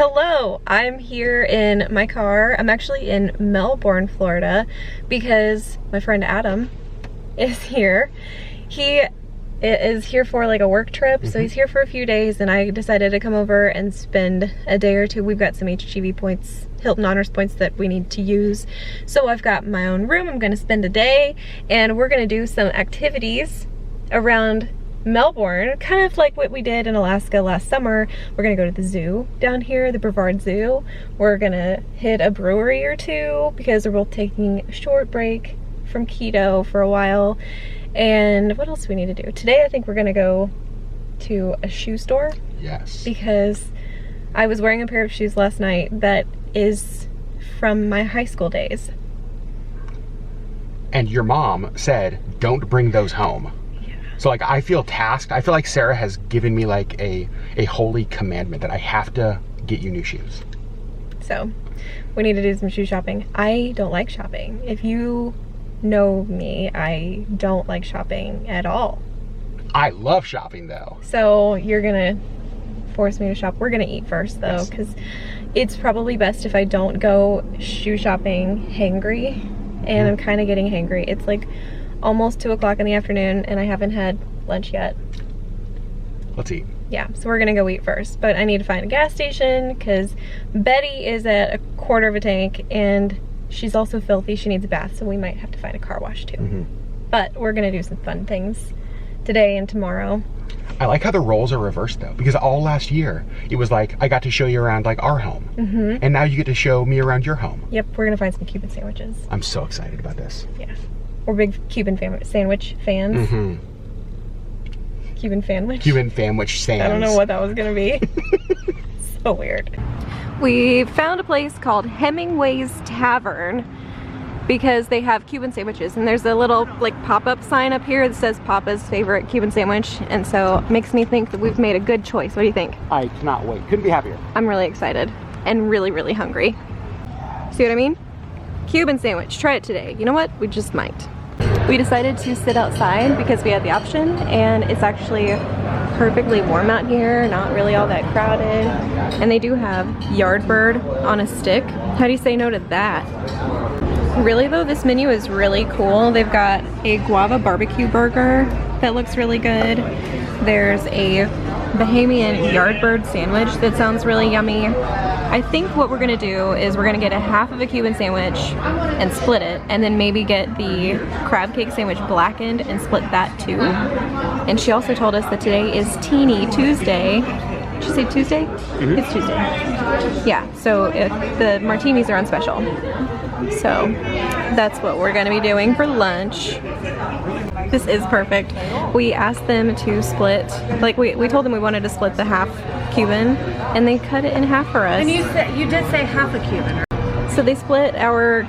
Hello, I'm here in my car. I'm actually in Melbourne, Florida, because my friend Adam is here. He is here for like a work trip, so he's here for a few days, and I decided to come over and spend a day or two. We've got some HGV points, Hilton Honors points that we need to use. So I've got my own room. I'm gonna spend a day, and we're gonna do some activities around Melbourne, kind of like what we did in Alaska last summer. We're gonna go to the zoo down here, the Brevard Zoo. We're gonna hit a brewery or two because we're both taking a short break from keto for a while. And what else do we need to do? Today I think we're gonna go to a shoe store. Yes. Because I was wearing a pair of shoes last night that is from my high school days. And your mom said, don't bring those home. So like I feel tasked. I feel like Sarah has given me like a holy commandment that I have to get you new shoes. So we need to do some shoe shopping. I don't like shopping. If you know me, I don't like shopping at all. I love shopping though. So you're gonna force me to shop. We're gonna eat first though, because it's probably best if I don't go shoe shopping hangry, and I'm kind of getting hangry. It's like almost 2 o'clock in the afternoon and I haven't had lunch yet. Let's eat. Yeah, so we're gonna go eat first, but I need to find a gas station because Betty is at a quarter of a tank and she's also filthy. She needs a bath, so we might have to find a car wash too. But we're gonna do some fun things today and tomorrow. I like how the roles are reversed though, because all last year it was like I got to show you around like our home, and now you get to show me around your home. Yep, we're gonna find some Cuban sandwiches. I'm so excited about this. Yeah. We're big Cuban sandwich fans. Cuban sandwich? Cuban sandwich sands. I don't know what that was gonna be. So weird. We found a place called Hemingway's Tavern because they have Cuban sandwiches, and there's a little like pop-up sign up here that says Papa's favorite Cuban sandwich, and so it makes me think that we've made a good choice. What do you think? I cannot wait. Couldn't be happier. I'm really excited and really, really hungry. See what I mean? Cuban sandwich. Try it today. You know what? We just might. We decided to sit outside because we had the option, and it's actually perfectly warm out here, not really all that crowded. And they do have Yardbird on a stick. How do you say no to that? Really though, this menu is really cool. They've got a guava barbecue burger that looks really good. There's a Bahamian Yardbird sandwich that sounds really yummy. I think what we're gonna do is we're gonna get a half of a Cuban sandwich and split it, and then maybe get the crab cake sandwich blackened and split that too. And she also told us that today is Teeny Tuesday. Did you say Tuesday? It's Tuesday. Yeah, so if the martinis are on special. So that's what we're gonna be doing for lunch. This is perfect. We asked them to split, like we told them we wanted to split the half Cuban, and they cut it in half for us. And you did say half a Cuban. So they split our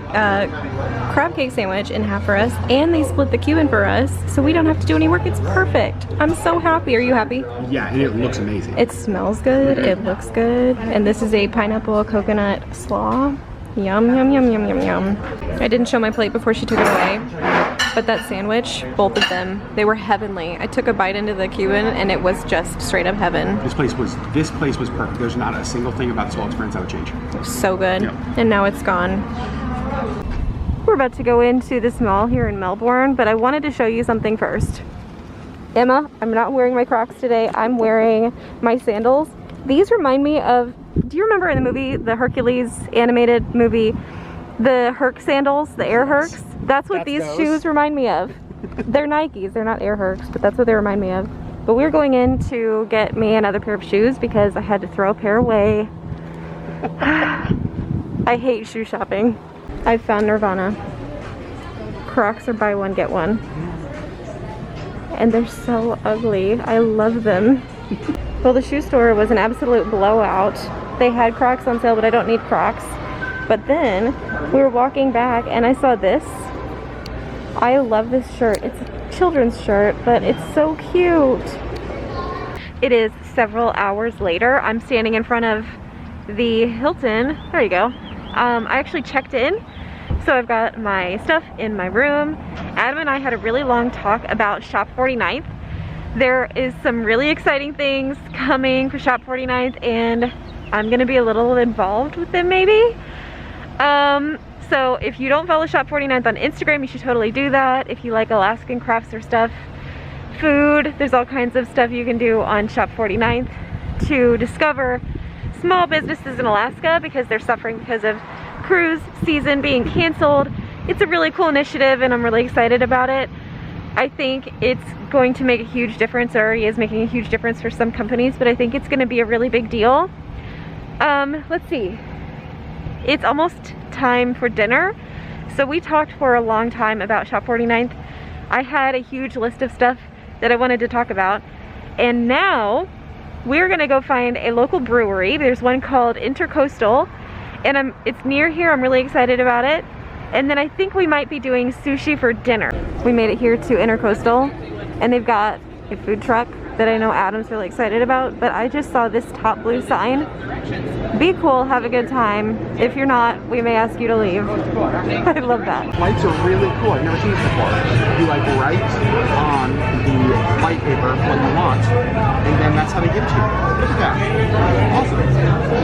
crab cake sandwich in half for us, and they split the Cuban for us, so we don't have to do any work. It's perfect. I'm so happy. Are you happy? Yeah, and it looks amazing. It smells good. It looks good. And this is a pineapple coconut slaw. Yum, yum, yum, yum, yum, yum. I didn't show my plate before she took it away, but that sandwich, both of them, they were heavenly. I took a bite into the Cuban and it was just straight up heaven. This place was perfect. There's not a single thing about Salt Springs I would change. It was so good. Yep. And now it's gone. We're about to go into this mall here in Melbourne, but I wanted to show you something first. Emma, I'm not wearing my Crocs today. I'm wearing my sandals. These remind me of, do you remember in the movie, the Hercules animated movie, the Herc sandals, the Air Hercs? That's what these shoes remind me of. They're Nikes, they're not Air Hercs, but that's what they remind me of. But we're going in to get me another pair of shoes because I had to throw a pair away. I hate shoe shopping. I found Nirvana. Crocs are buy one, get one. And they're so ugly. I love them. Well, the shoe store was an absolute blowout. They had Crocs on sale, but I don't need Crocs. But then we were walking back and I saw this. I love this shirt. It's a children's shirt, but it's so cute. It is several hours later. I'm standing in front of the Hilton. There you go. I actually checked in. So I've got my stuff in my room. Adam and I had a really long talk about Shop49th. There is some really exciting things coming for Shop49th, and I'm gonna be a little involved with them maybe. So if you don't follow Shop49th on Instagram, you should totally do that. If you like Alaskan crafts or stuff, food, there's all kinds of stuff you can do on Shop49th to discover small businesses in Alaska because they're suffering because of cruise season being canceled. It's a really cool initiative and I'm really excited about it. I think it's going to make a huge difference, or already is making a huge difference for some companies, but I think it's going to be a really big deal. Let's see. It's almost time for dinner. So we talked for a long time about Shop49th. I had a huge list of stuff that I wanted to talk about. And now we're gonna go find a local brewery. There's one called Intracoastal and it's near here. I'm really excited about it. And then I think we might be doing sushi for dinner. We made it here to Intracoastal and they've got a food truck that I know Adam's really excited about, but I just saw this top blue sign. Be cool, have a good time. If you're not, we may ask you to leave. I love that. Flights are really cool. I've never seen this before. You like write on the flight paper what you want, and then that's how they give it to you. Look at that. Awesome.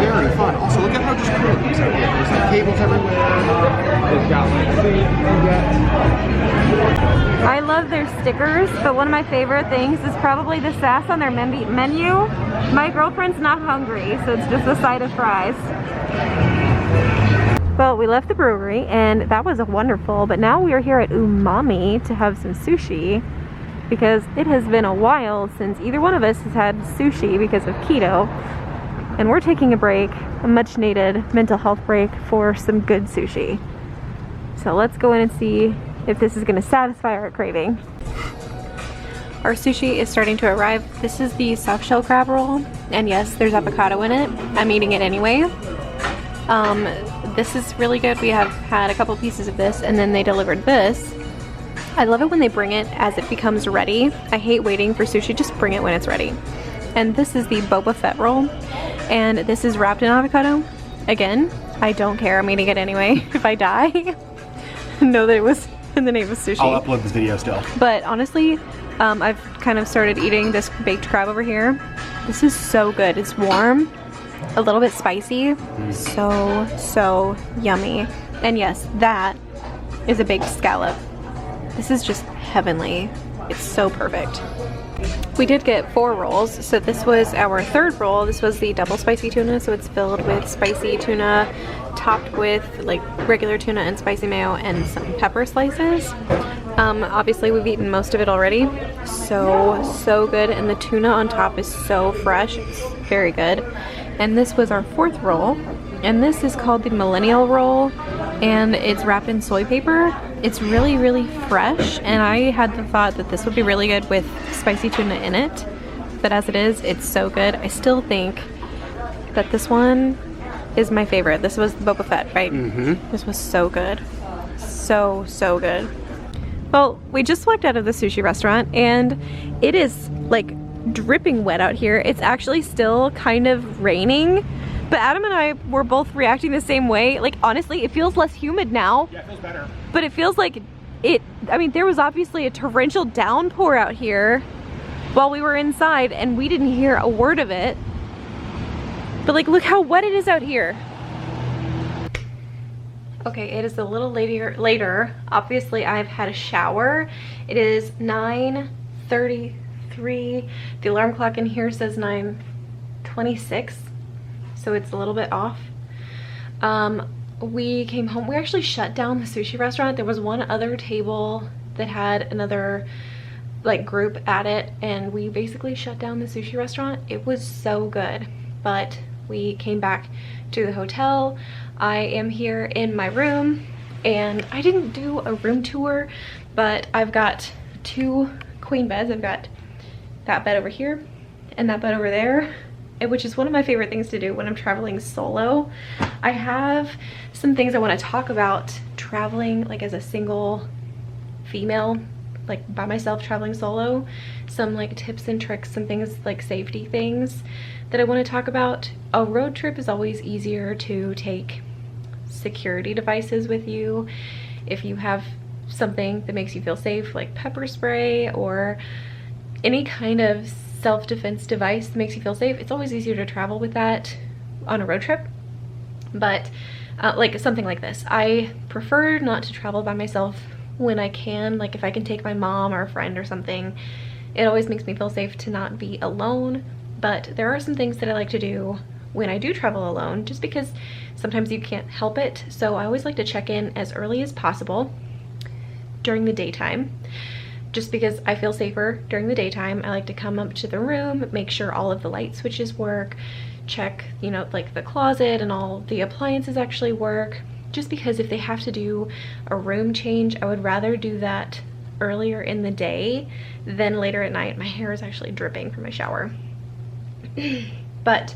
Very fun. Also, look at how just cool it looks out here. There's like cables everywhere. They've got like food you get. I love their stickers, but one of my favorite things is probably the sass on their menu. My girlfriend's not hungry, so it's just a side of fries. Well, we left the brewery and that was wonderful, but now we are here at Umami to have some sushi because it has been a while since either one of us has had sushi because of keto, and we're taking a break, a much needed mental health break for some good sushi. So let's go in and see if this is going to satisfy our craving. Our sushi is starting to arrive. This is the soft shell crab roll, and yes, there's avocado in it. I'm eating it anyway. This is really good. We have had a couple pieces of this, and then they delivered this. I love it when they bring it as it becomes ready. I hate waiting for sushi, just bring it when it's ready. And this is the Boba Fett roll, and this is wrapped in avocado. Again, I don't care, I'm eating it anyway. If I die, know that it was in the name of sushi. I'll upload this video still. But honestly, I've kind of started eating this baked crab over here. This is so good. It's warm, a little bit spicy, so yummy. And yes, that is a baked scallop. This is just heavenly. It's so perfect. We did get 4 rolls, so this was our 3rd roll. This was the double spicy tuna, so it's filled with spicy tuna topped with like regular tuna and spicy mayo and some pepper slices. Obviously we've eaten most of it already. So good, and the tuna on top is so fresh. It's very good. And this was our 4th roll, and this is called the Millennial Roll, and it's wrapped in soy paper. It's really fresh, and I had the thought that this would be really good with spicy tuna in it, but as it is, it's so good. I still think that this one is my favorite. This was the Boba Fett, right? Mm-hmm. This was so good. So good. Well, we just walked out of the sushi restaurant, and it is like dripping wet out here. It's actually still kind of raining, but Adam and I were both reacting the same way. Like, honestly, it feels less humid now. Yeah, it feels better. But it feels like I mean, there was obviously a torrential downpour out here while we were inside, and we didn't hear a word of it. But like, look how wet it is out here. Okay, it is a little later. Obviously, I've had a shower. It is 9:33. The alarm clock in here says 9:26, so it's a little bit off. We came home. We actually shut down the sushi restaurant. There was one other table that had another like group at it, and we basically shut down the sushi restaurant. It was so good, but we came back to the hotel. I am here in my room, and I didn't do a room tour, but I've got 2 queen beds. I've got that bed over here and that bed over there, which is one of my favorite things to do when I'm traveling solo. I have some things I want to talk about traveling like as a single female, like by myself traveling solo. Some like tips and tricks, some things like safety things that I want to talk about. A road trip is always easier to take security devices with you. If you have something that makes you feel safe, like pepper spray or any kind of self-defense device that makes you feel safe, it's always easier to travel with that on a road trip, but like something like this. I prefer not to travel by myself when I can. Like if I can take my mom or a friend or something, it always makes me feel safe to not be alone. But there are some things that I like to do when I do travel alone, just because sometimes you can't help it. So I always like to check in as early as possible during the daytime, just because I feel safer during the daytime. I like to come up to the room, make sure all of the light switches work, check, you know, like the closet and all the appliances actually work, just because if they have to do a room change, I would rather do that earlier in the day than later at night. My hair is actually dripping from my shower. But,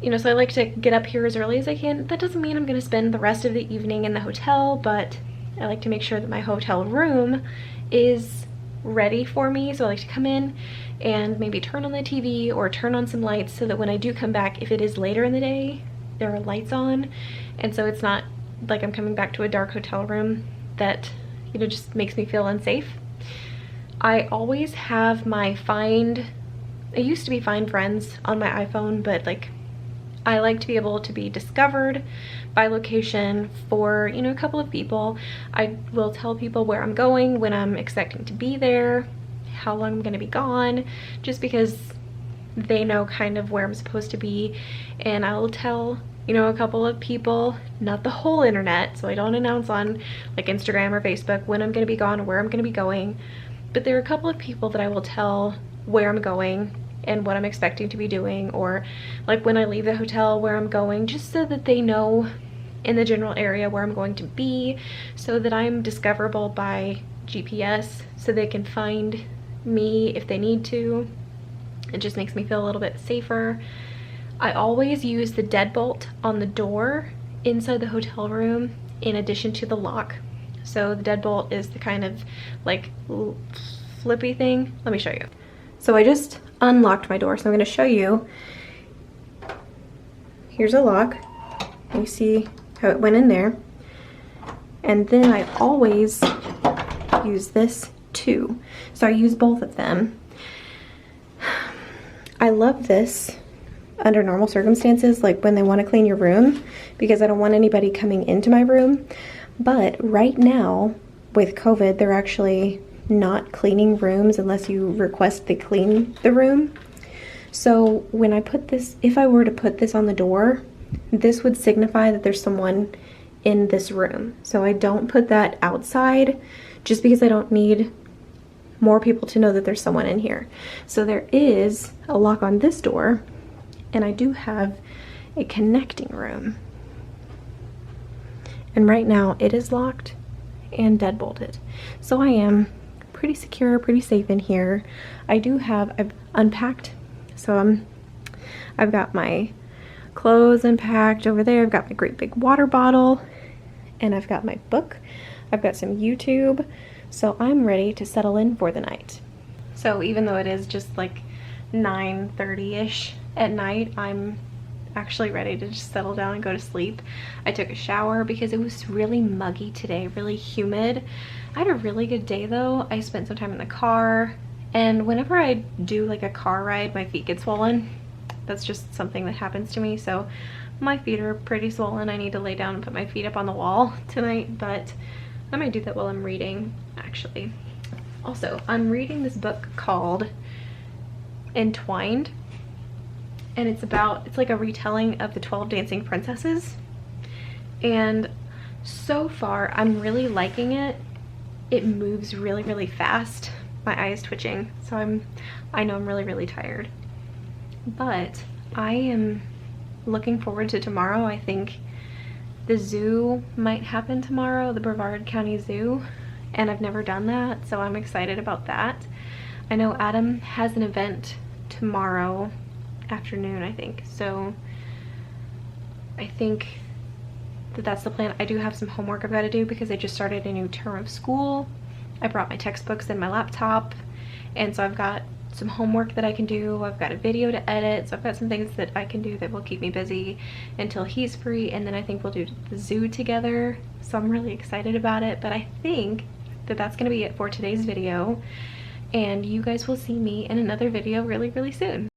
you know, so I like to get up here as early as I can. That doesn't mean I'm going to spend the rest of the evening in the hotel, but I like to make sure that my hotel room is ready for me. So I like to come in and maybe turn on the TV or turn on some lights so that when I do come back, if it is later in the day, there are lights on. And so it's not like I'm coming back to a dark hotel room that, you know, just makes me feel unsafe. I always have my it used to be Find Friends on my iPhone, but like I like to be able to be discovered by location for, you know, a couple of people. I will tell people where I'm going, when I'm expecting to be there, how long I'm going to be gone, just because they know kind of where I'm supposed to be. And I will tell, you know, a couple of people, not the whole internet, so I don't announce on like Instagram or Facebook when I'm going to be gone or where I'm going to be going, but there are a couple of people that I will tell where I'm going and what I'm expecting to be doing, or like when I leave the hotel where I'm going, just so that they know in the general area where I'm going to be, so that I'm discoverable by GPS, so they can find me if they need to. It just makes me feel a little bit safer. I always use the deadbolt on the door inside the hotel room in addition to the lock. So the deadbolt is the kind of like flippy thing. Let me show you. So I just unlocked my door, so I'm going to show you. Here's a lock. You see how it went in there. And then I always use this too. So I use both of them. I love this under normal circumstances, like when they want to clean your room, because I don't want anybody coming into my room. But right now with COVID, they're actually not cleaning rooms unless you request they clean the room. So when I put this, if I were to put this on the door, this would signify that there's someone in this room. So I don't put that outside just because I don't need more people to know that there's someone in here. So there is a lock on this door, and I do have a connecting room. And right now it is locked and deadbolted. So I am pretty secure, pretty safe in here. I've unpacked, so I've got my clothes unpacked over there. I've got my great big water bottle, and I've got my book. I've got some YouTube, so I'm ready to settle in for the night. So even though it is just like 9:30-ish at night, I'm actually ready to just settle down and go to sleep. I took a shower because it was really muggy today, really humid. I had a really good day though. I spent some time in the car, and whenever I do like a car ride, my feet get swollen. That's just something that happens to me. So my feet are pretty swollen. I need to lay down and put my feet up on the wall tonight, but I might do that while I'm reading, actually. Also, I'm reading this book called Entwined, and it's like a retelling of the 12 Dancing Princesses, and so far I'm really liking it. It moves really, really fast. My eye is twitching, so I know I'm really, really tired, but I am looking forward to tomorrow. I think the zoo might happen tomorrow, the Brevard County Zoo, and I've never done that, so I'm excited about that. I know Adam has an event tomorrow afternoon, I think, so I think that that's the plan. I do have some homework I've got to do because I just started a new term of school. I brought my textbooks and my laptop, and so I've got some homework that I can do. I've got a video to edit, so I've got some things that I can do that will keep me busy until he's free, and then I think we'll do the zoo together, so I'm really excited about it. But I think that that's going to be it for today's video, and you guys will see me in another video really, really soon.